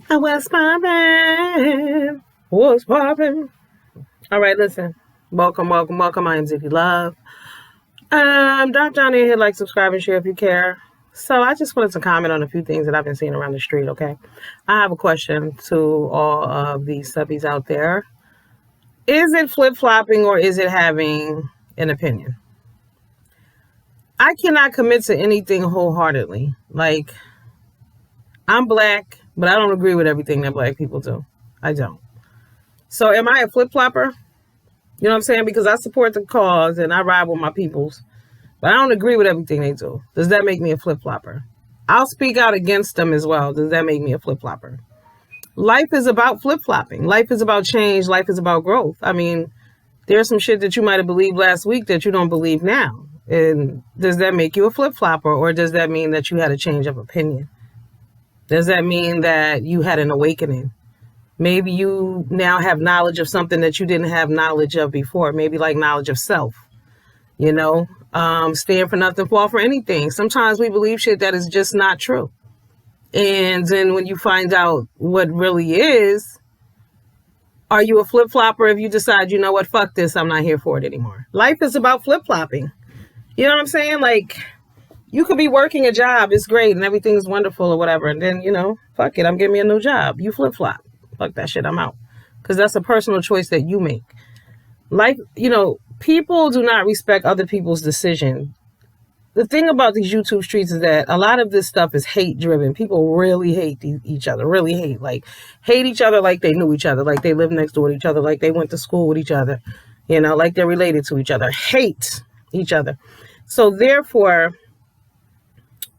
I was popping. Was popping. All right, listen. Welcome, welcome, welcome. I am Ziggy Love. Drop down in here, like, subscribe, and share if you care. So I just wanted to comment on a few things that I've been seeing around the street, okay? I have a question to all of these subbies out there. Is it flip-flopping or is it having an opinion? I cannot commit to anything wholeheartedly. Like, I'm black, but I don't agree with everything that black people do. I don't. So am I a flip-flopper? You know what I'm saying? Because I support the cause and I ride with my peoples. But I don't agree with everything they do. Does that make me a flip-flopper? I'll speak out against them as well. Does that make me a flip-flopper? Life is about flip-flopping. Life is about change. Life is about growth. I mean, there's some shit that you might have believed last week that you don't believe now. And does that make you a flip-flopper, or does that mean that you had a change of opinion? Does that mean that you had an awakening? Maybe you now have knowledge of something that you didn't have knowledge of before. Maybe like knowledge of self, you know, stand for nothing, fall for anything. Sometimes we believe shit that is just not true. And then when you find out what really is, are you a flip-flopper if you decide, you know what, fuck this, I'm not here for it anymore? Life is about flip-flopping. You know what I'm saying? Like, you could be working a job, it's great and everything's wonderful or whatever. And then, you know, fuck it, I'm getting me a new job. You flip-flop. Fuck that shit, I'm out. Because that's a personal choice that you make. Like, you know, people do not respect other people's decision. The thing about these YouTube streets is that a lot of this stuff is hate driven. People really hate each other, really hate each other like they knew each other, like they live next door to each other, like they went to school with each other, you know, like they're related to each other, hate each other. So therefore,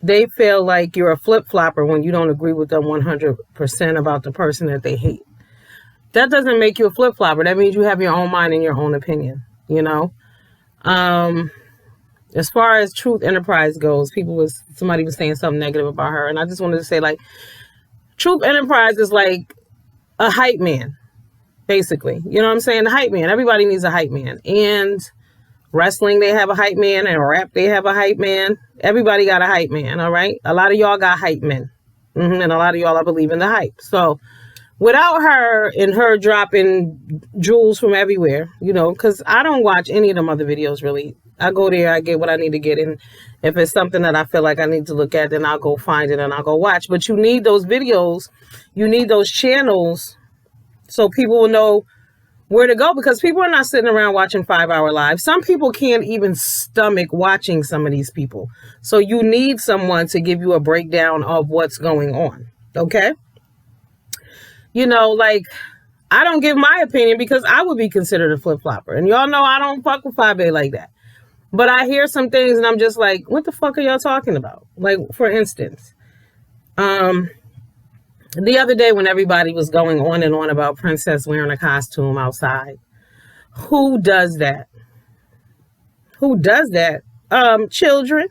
they feel like you're a flip-flopper when you don't agree with them 100% about the person that they hate. That doesn't make you a flip-flopper. That means you have your own mind and your own opinion, you know? As far as Truth Enterprise goes, somebody was saying something negative about her, and I just wanted to say, like, Truth Enterprise is like a hype man, basically. You know what I'm saying? The hype man. Everybody needs a hype man. And wrestling, they have a hype man, and rap, they have a hype man. Everybody got a hype man, all right? A lot of y'all got hype men. And a lot of y'all, I believe in the hype. So without her and her dropping jewels from everywhere, you know, because I don't watch any of them other videos, really. I go there, I get what I need to get. And if it's something that I feel like I need to look at, then I'll go find it and I'll go watch. But you need those videos. You need those channels so people will know where to go, because people are not sitting around watching 5-hour lives. Some people can't even stomach watching some of these people. So you need someone to give you a breakdown of what's going on. Okay? You know, like, I don't give my opinion because I would be considered a flip-flopper. And y'all know I don't fuck with 5A like that. But I hear some things and I'm just like, what the fuck are y'all talking about? Like, for instance, the other day when everybody was going on and on about Princess wearing a costume outside, who does that? Who does that? Children,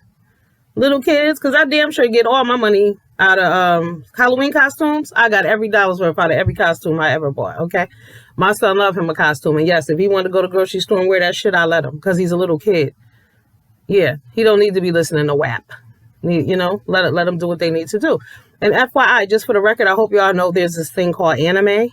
little kids, because I damn sure get all my money out of Halloween costumes. I got every dollar's worth out of every costume I ever bought, okay? My son loved him a costume, and yes, if he wanted to go to the grocery store and wear that shit, I let him, because he's a little kid. Yeah, he don't need to be listening to WAP. You know, let them do what they need to do. And FYI, just for the record, I hope y'all know there's this thing called anime.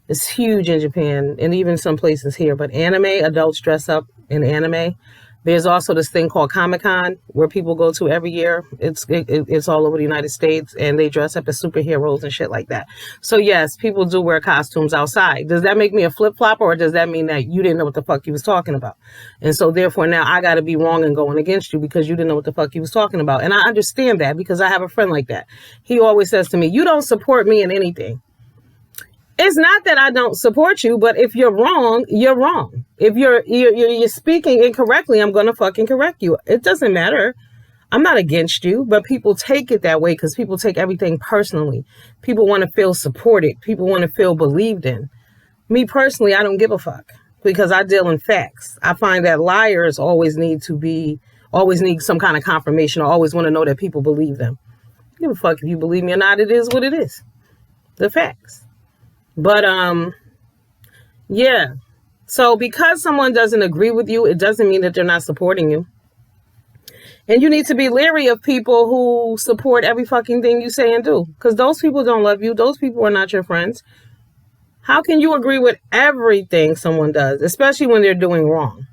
It's huge in Japan and even some places here. But anime, adults dress up in anime. There's also this thing called Comic-Con where people go to every year. It's all over the United States, and they dress up as superheroes and shit like that. So yes, people do wear costumes outside. Does that make me a flip-flopper, or does that mean that you didn't know what the fuck you was talking about? And so therefore now I got to be wrong and going against you because you didn't know what the fuck you was talking about. And I understand that because I have a friend like that. He always says to me, you don't support me in anything. It's not that I don't support you, but if you're wrong, you're wrong. If you're speaking incorrectly, I'm going to fucking correct you. It doesn't matter. I'm not against you, but people take it that way because people take everything personally. People want to feel supported. People want to feel believed in. Me personally, I don't give a fuck because I deal in facts. I find that liars always need some kind of confirmation, or always want to know that people believe them. I don't give a fuck if you believe me or not. It is what it is. The facts. But, yeah. So because someone doesn't agree with you, it doesn't mean that they're not supporting you. And you need to be leery of people who support every fucking thing you say and do. Because those people don't love you. Those people are not your friends. How can you agree with everything someone does, especially when they're doing wrong?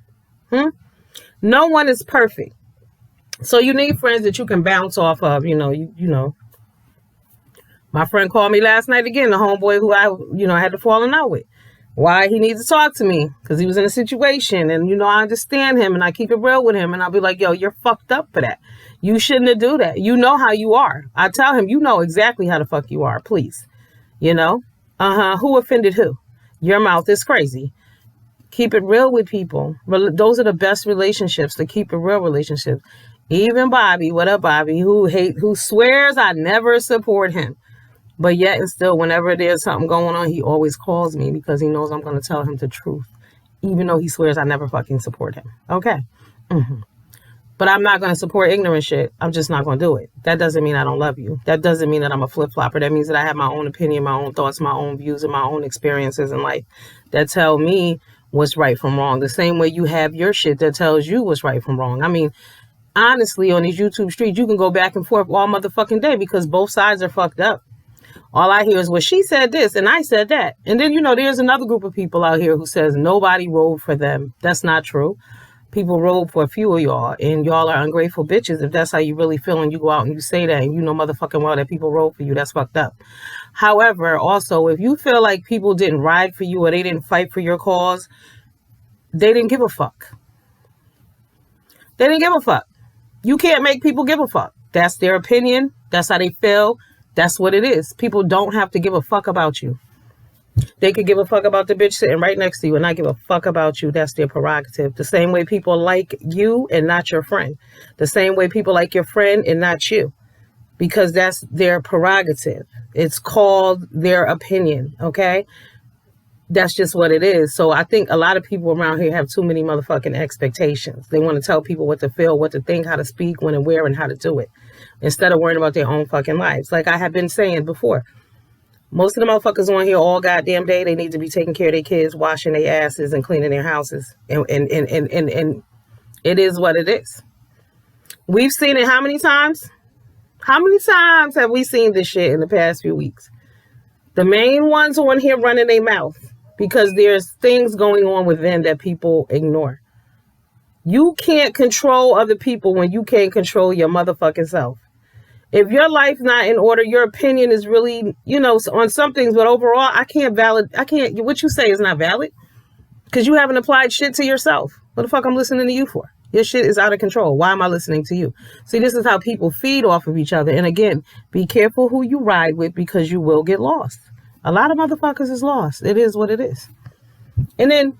No one is perfect. So you need friends that you can bounce off of, you know. My friend called me last night again, the homeboy who I had to falling out with. Why he needs to talk to me? Because he was in a situation and, I understand him and I keep it real with him. And I'll be like, yo, you're fucked up for that. You shouldn't have do that. You know how you are. I tell him, you know exactly how the fuck you are, please. Who offended who? Your mouth is crazy. Keep it real with people. Those are the best relationships, the keep it real relationships. Even Bobby, what up, Bobby, who swears I never support him. But yet and still, whenever there's something going on, he always calls me because he knows I'm going to tell him the truth, even though he swears I never fucking support him. Okay. But I'm not going to support ignorant shit. I'm just not going to do it. That doesn't mean I don't love you. That doesn't mean that I'm a flip-flopper. That means that I have my own opinion, my own thoughts, my own views, and my own experiences in life that tell me what's right from wrong. The same way you have your shit that tells you what's right from wrong. I mean, honestly, on these YouTube streets, you can go back and forth all motherfucking day because both sides are fucked up. All I hear is, well, she said this and I said that. And then, there's another group of people out here who says nobody rode for them. That's not true. People rode for a few of y'all, and y'all are ungrateful bitches. If that's how you really feel and you go out and you say that and you know motherfucking well that people rode for you, that's fucked up. However, also, if you feel like people didn't ride for you or they didn't fight for your cause, they didn't give a fuck. They didn't give a fuck. You can't make people give a fuck. That's their opinion. That's how they feel. That's what it is. People don't have to give a fuck about you. They could give a fuck about the bitch sitting right next to you and not give a fuck about you. That's their prerogative. The same way people like you and not your friend. The same way people like your friend and not you. Because that's their prerogative. It's called their opinion, okay? That's just what it is. So I think a lot of people around here have too many motherfucking expectations. They want to tell people what to feel, what to think, how to speak, when and where, and how to do it. Instead of worrying about their own fucking lives. Like I have been saying before. Most of the motherfuckers on here all goddamn day, they need to be taking care of their kids, washing their asses and cleaning their houses. And it is what it is. We've seen it how many times? How many times have we seen this shit in the past few weeks? The main ones on here running their mouth because there's things going on with them that people ignore. You can't control other people when you can't control your motherfucking self. If your life's not in order, your opinion is really, on some things, but overall, what you say is not valid because you haven't applied shit to yourself. What the fuck I'm listening to you for? Your shit is out of control. Why am I listening to you? See, this is how people feed off of each other. And again, be careful who you ride with because you will get lost. A lot of motherfuckers is lost. It is what it is. And then,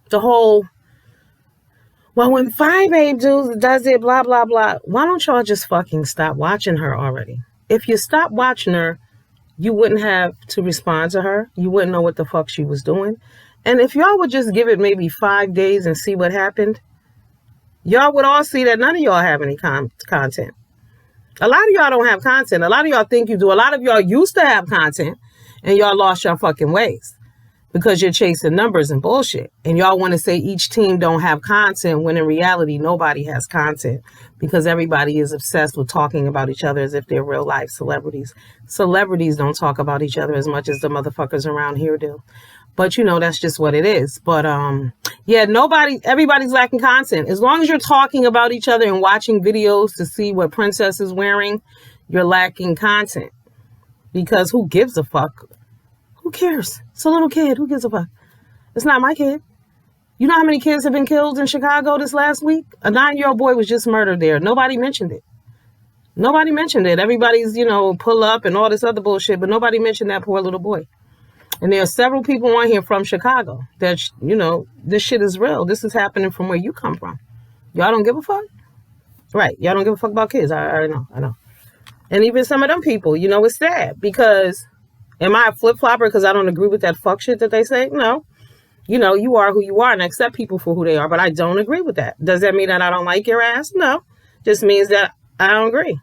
the whole, well, when 5 does it, blah, blah, blah. Why don't y'all just fucking stop watching her already? If you stop watching her, you wouldn't have to respond to her. You wouldn't know what the fuck she was doing. And if y'all would just give it maybe 5 days and see what happened, y'all would all see that none of y'all have any content. A lot of y'all don't have content. A lot of y'all think you do. A lot of y'all used to have content and y'all lost your fucking ways. Because you're chasing numbers and bullshit. And y'all want to say each team don't have content when in reality, nobody has content. Because everybody is obsessed with talking about each other as if they're real life celebrities. Celebrities don't talk about each other as much as the motherfuckers around here do. But that's just what it is. But everybody's lacking content. As long as you're talking about each other and watching videos to see what Princess is wearing, you're lacking content. Because who gives a fuck? Who cares? It's a little kid. Who gives a fuck? It's not my kid. You know how many kids have been killed in Chicago this last week? A 9-year-old boy was just murdered there. Nobody mentioned it. Nobody mentioned it. Everybody's, pull up and all this other bullshit, but nobody mentioned that poor little boy. And there are several people on here from Chicago that, this shit is real. This is happening from where you come from. Y'all don't give a fuck? Right. Y'all don't give a fuck about kids. I know. And even some of them people, it's sad because... Am I a flip-flopper because I don't agree with that fuck shit that they say? No. You are who you are and I accept people for who they are, but I don't agree with that. Does that mean that I don't like your ass? No. Just means that I don't agree.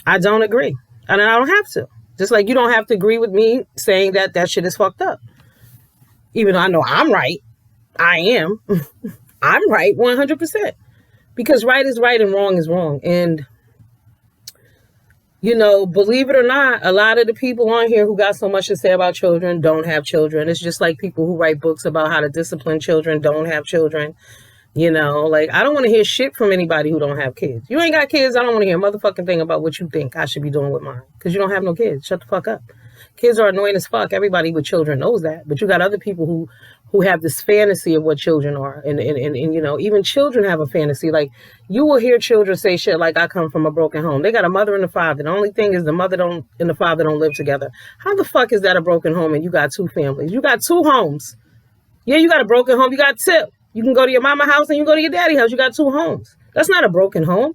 I don't agree. And I don't have to. Just like you don't have to agree with me saying that that shit is fucked up. Even though I know I'm right. I am. I'm right 100%. Because right is right and wrong is wrong. And, you know, believe it or not, a lot of the people on here who got so much to say about children don't have children. It's just like people who write books about how to discipline children don't have children. You know, like, I don't want to hear shit from anybody who don't have kids. You ain't got kids, I don't want to hear a motherfucking thing about what you think I should be doing with mine. Because you don't have no kids. Shut the fuck up. Kids are annoying as fuck. Everybody with children knows that. But you got other people who have this fantasy of what children are. And you know, even children have a fantasy. Like, you will hear children say shit like, I come from a broken home. They got a mother and a father. The only thing is the mother and the father don't live together. How the fuck is that a broken home and you got two families? You got two homes. Yeah, you got a broken home. You got two. You can go to your mama house and you go to your daddy house. You got two homes. That's not a broken home.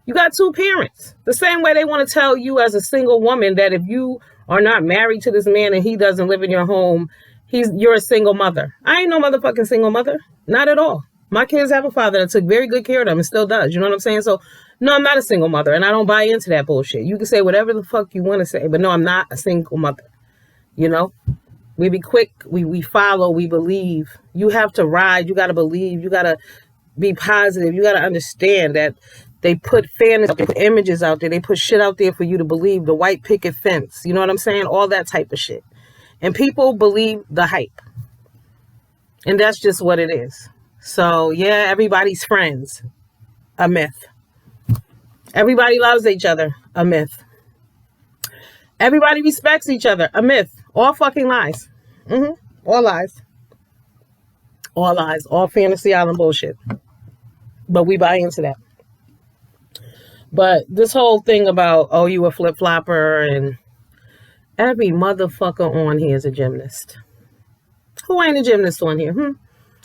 You got two parents. The same way they want to tell you as a single woman that if you are not married to this man and he doesn't live in your home, you're a single mother. I ain't no motherfucking single mother. Not at all. My kids have a father that took very good care of them and still does. You know what I'm saying? So, no, I'm not a single mother and I don't buy into that bullshit. You can say whatever the fuck you want to say, but no, I'm not a single mother. You know? We be quick, we follow, we believe. You have to ride, you got to believe, you got to be positive. You got to understand that they put fantasy, they put images out there, they put shit out there for you to believe, the white picket fence, you know what I'm saying? All that type of shit. And people believe the hype. And that's just what it is. So, yeah, everybody's friends, a myth. Everybody loves each other, a myth. Everybody respects each other, a myth. All fucking lies. All lies. All lies. All fantasy island bullshit. But we buy into that. But this whole thing about, oh, you a flip-flopper, and every motherfucker on here is a gymnast. Who ain't a gymnast on here?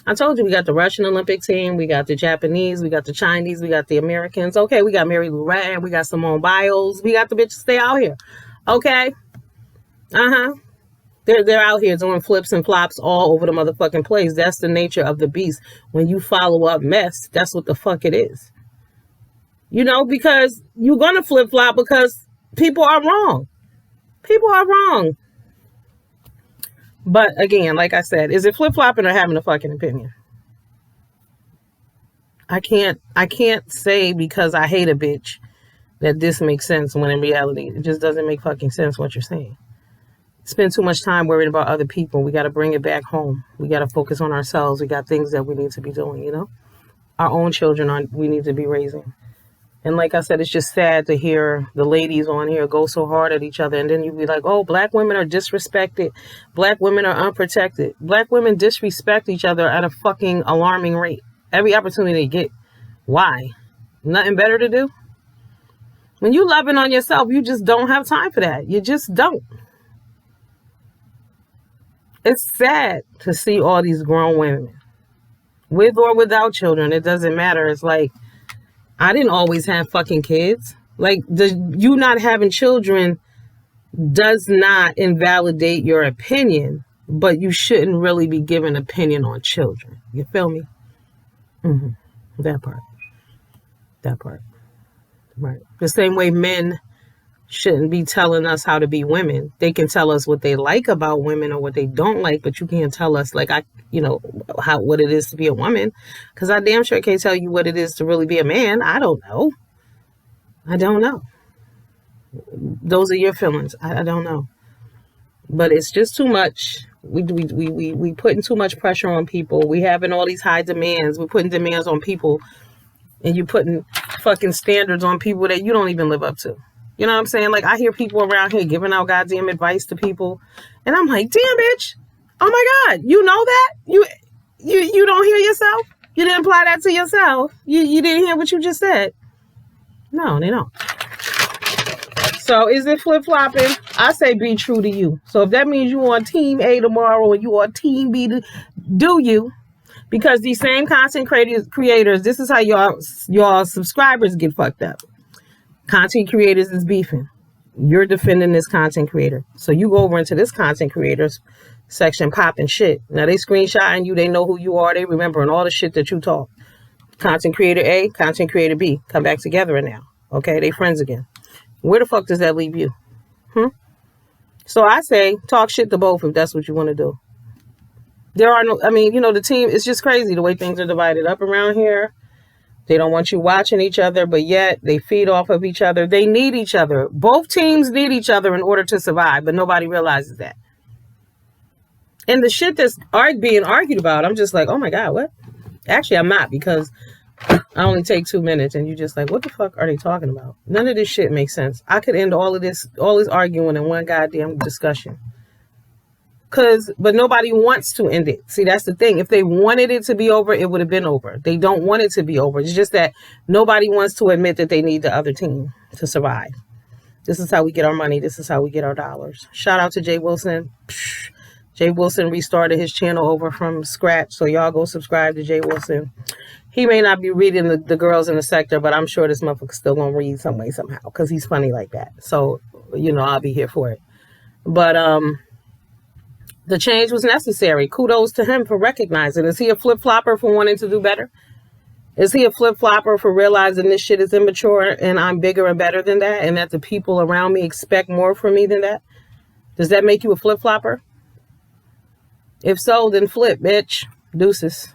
I told you we got the Russian Olympic team, we got the Japanese, we got the Chinese, we got the Americans. Okay, we got Mary Lou Retton, we got Simone Biles, we got the bitches stay out here. Okay? They're out here doing flips and flops all over the motherfucking place. That's the nature of the beast. When you follow up mess, that's what the fuck it is. You know, because you're going to flip flop because people are wrong. People are wrong. But again, like I said, is it flip flopping or having a fucking opinion? I can't say because I hate a bitch that this makes sense when in reality it just doesn't make fucking sense what you're saying. Spend too much time worried about other people. We got to bring it back home. We got to focus on ourselves. We got things that we need to be doing, you know? Our own children we need to be raising. And like I said, it's just sad to hear the ladies on here go so hard at each other. And then you be like, oh, black women are disrespected. Black women are unprotected. Black women disrespect each other at a fucking alarming rate. Every opportunity they get. Why? Nothing better to do? When you loving on yourself, you just don't have time for that. You just don't. It's sad to see all these grown women, with or without children. It doesn't matter. It's like, I didn't always have fucking kids. Like, you not having children does not invalidate your opinion, but you shouldn't really be giving opinion on children. You feel me? That part. Right. The same way men shouldn't be telling us how to be women. They can tell us what they like about women or what they don't like, but you can't tell us what it is to be a woman, because I damn sure can't tell you what it is to really be a man. I don't know. Those are your feelings. I don't know. But it's just too much. We putting too much pressure on people. We having all these high demands. We're putting demands on people, and you putting fucking standards on people that you don't even live up to. You know what I'm saying? Like, I hear people around here giving out goddamn advice to people, and I'm like, damn, bitch. Oh my God. You know that? You don't hear yourself? You didn't apply that to yourself? You didn't hear what you just said? No, they don't. So is it flip-flopping? I say be true to you. So if that means you on team A tomorrow and you on team B, do you? Because these same content creators, this is how y'all subscribers get fucked up. Content creators is beefing. You're defending this content creator. So you go over into this content creators section popping shit. Now they screenshotting you. They know who you are. They remembering all the shit that you talk. Content creator A, content creator B. Come back together now. Okay, they friends again. Where the fuck does that leave you? So I say talk shit to both if that's what you want to do. There are no, the team, it's just crazy the way things are divided up around here. They don't want you watching each other, but yet they feed off of each other. They need each other. Both teams need each other in order to survive, but nobody realizes that. And the shit that's being argued about, I'm just like, oh my God, what? Actually, I'm not, because I only take 2 minutes and you're just like, what the fuck are they talking about? None of this shit makes sense. I could end all this arguing in one goddamn discussion. But nobody wants to end it. See, that's the thing. If they wanted it to be over, it would have been over. They don't want it to be over. It's just that nobody wants to admit that they need the other team to survive. This is how we get our money. This is how we get our dollars. Shout out to Jay Wilson. Jay Wilson restarted his channel over from scratch. So y'all go subscribe to Jay Wilson. He may not be reading the girls in the sector, but I'm sure this motherfucker's still going to read some way, somehow, because he's funny like that. So, I'll be here for it. But, the change was necessary. Kudos to him for recognizing. Is he a flip-flopper for wanting to do better? Is he a flip-flopper for realizing this shit is immature and I'm bigger and better than that, and that the people around me expect more from me than that? Does that make you a flip-flopper? If so, then flip, bitch. Deuces.